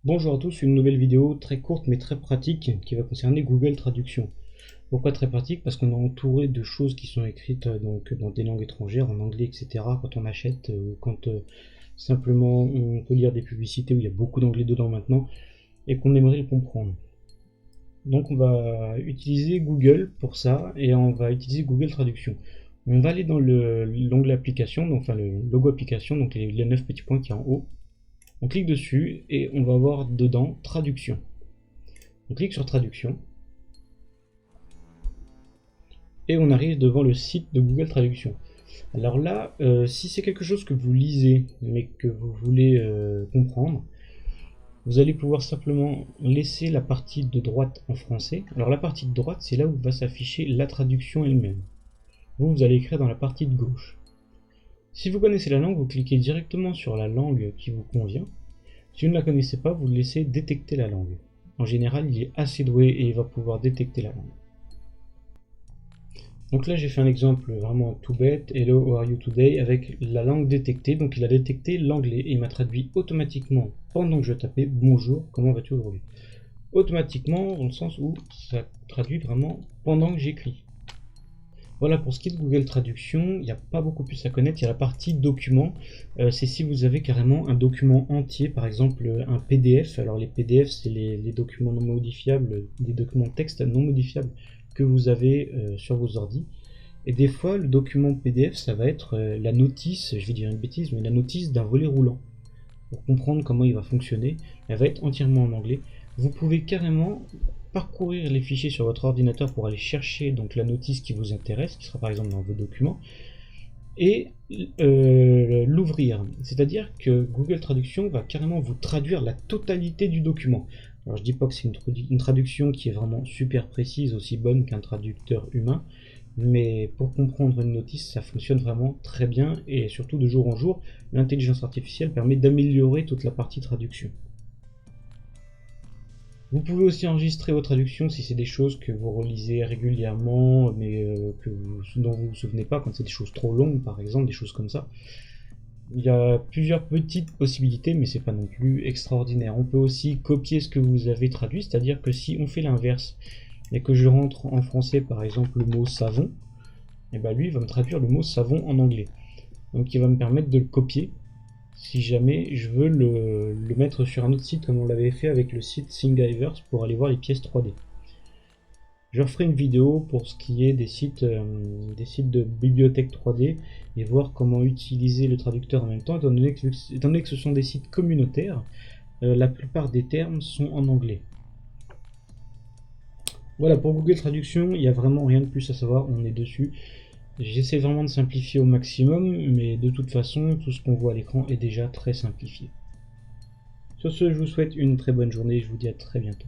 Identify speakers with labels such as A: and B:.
A: Bonjour à tous, une nouvelle vidéo très courte mais très pratique qui va concerner Google Traduction. Pourquoi très pratique? Parce qu'on est entouré de choses qui sont écrites donc dans des langues étrangères, en anglais, etc. quand on achète ou quand simplement on peut lire des publicités où il y a beaucoup d'anglais dedans maintenant et qu'on aimerait le comprendre. Donc on va utiliser Google pour ça et on va utiliser Google Traduction. On va aller dans l'onglet application, donc, enfin le logo application, donc les 9 petits points qui est en haut. On clique dessus et on va voir dedans traduction. On clique sur traduction et on arrive devant le site de Google Traduction. Alors là, si c'est quelque chose que vous lisez mais que vous voulez comprendre, vous allez pouvoir simplement laisser la partie de droite en français. Alors la partie de droite, c'est là où va s'afficher la traduction elle-même. Vous allez écrire dans la partie de gauche. Si vous connaissez la langue, vous cliquez directement sur la langue qui vous convient. Si vous ne la connaissez pas, vous laissez détecter la langue. En général, il est assez doué et il va pouvoir détecter la langue. Donc là, j'ai fait un exemple vraiment tout bête, Hello, how are you today, avec la langue détectée. Donc il a détecté l'anglais et il m'a traduit automatiquement, pendant que je tapais bonjour, comment vas-tu aujourd'hui? Automatiquement, dans le sens où ça traduit vraiment pendant que j'écris. Voilà pour ce qui est de Google Traduction, il n'y a pas beaucoup plus à connaître, il y a la partie document, c'est si vous avez carrément un document entier, par exemple un PDF, alors les PDF c'est les documents non modifiables, des documents texte non modifiables que vous avez sur vos ordi, et des fois le document PDF ça va être la notice, je vais dire une bêtise, mais la notice d'un volet roulant. Pour comprendre comment il va fonctionner, elle va être entièrement en anglais. Vous pouvez carrément parcourir les fichiers sur votre ordinateur pour aller chercher donc la notice qui vous intéresse, qui sera par exemple dans vos documents, et l'ouvrir. C'est-à-dire que Google Traduction va carrément vous traduire la totalité du document. Alors je dis pas que c'est une traduction qui est vraiment super précise, aussi bonne qu'un traducteur humain, mais pour comprendre une notice, ça fonctionne vraiment très bien, et surtout de jour en jour, l'intelligence artificielle permet d'améliorer toute la partie traduction. Vous pouvez aussi enregistrer vos traductions si c'est des choses que vous relisez régulièrement, mais dont vous ne vous souvenez pas, quand c'est des choses trop longues par exemple, des choses comme ça. Il y a plusieurs petites possibilités, mais c'est pas non plus extraordinaire. On peut aussi copier ce que vous avez traduit, c'est-à-dire que si on fait l'inverse, et que je rentre en français par exemple le mot savon, et ben lui il va me traduire le mot savon en anglais. Donc il va me permettre de le copier si jamais je veux le mettre sur un autre site comme on l'avait fait avec le site Thingiverse pour aller voir les pièces 3D. Je referai une vidéo pour ce qui est des sites de bibliothèque 3D et voir comment utiliser le traducteur en même temps, étant donné que ce sont des sites communautaires, la plupart des termes sont en anglais. Voilà, pour Google Traduction, il n'y a vraiment rien de plus à savoir, on est dessus. J'essaie vraiment de simplifier au maximum, mais de toute façon, tout ce qu'on voit à l'écran est déjà très simplifié. Sur ce, je vous souhaite une très bonne journée et je vous dis à très bientôt.